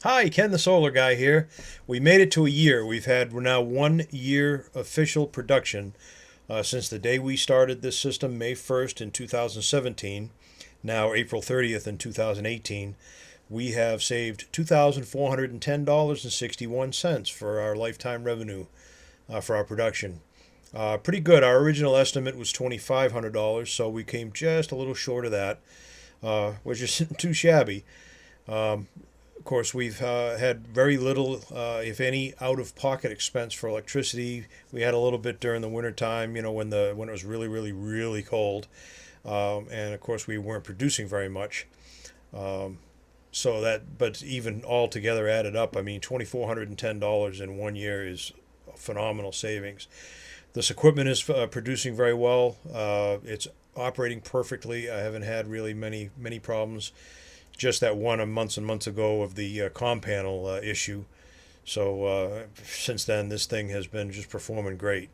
Hi, Ken the Solar Guy here. We made it to a year. We've had now 1 year official production since the day we started this system, May 1st in 2017, now April 30th in 2018. We have saved $2,410.61 for our lifetime revenue for our production. Pretty good. Our original estimate was $2,500, so we came just a little short of that, which isn't too shabby. Of course, we've had very little, if any, out-of-pocket expense for electricity. We had a little bit during the winter time, when it was really, really, really cold, and of course we weren't producing very much. Um, but even all together added up, I mean, $2,410 in 1 year is a phenomenal savings. This equipment is producing very well. It's operating perfectly. I haven't had really many problems. Just that one months and months ago of the comm panel issue. So since then, this thing has been just performing great.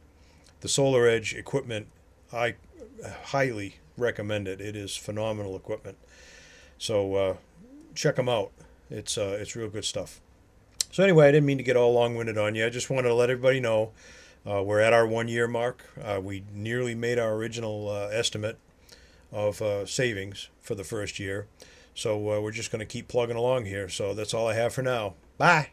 The Solar Edge equipment, I highly recommend it. It is phenomenal equipment. So check them out. It's real good stuff. So anyway, I didn't mean to get all long-winded on you. I just wanted to let everybody know we're at our 1 year mark. We nearly made our original estimate of savings for the first year. So we're just going to keep plugging along here. So that's all I have for now. Bye.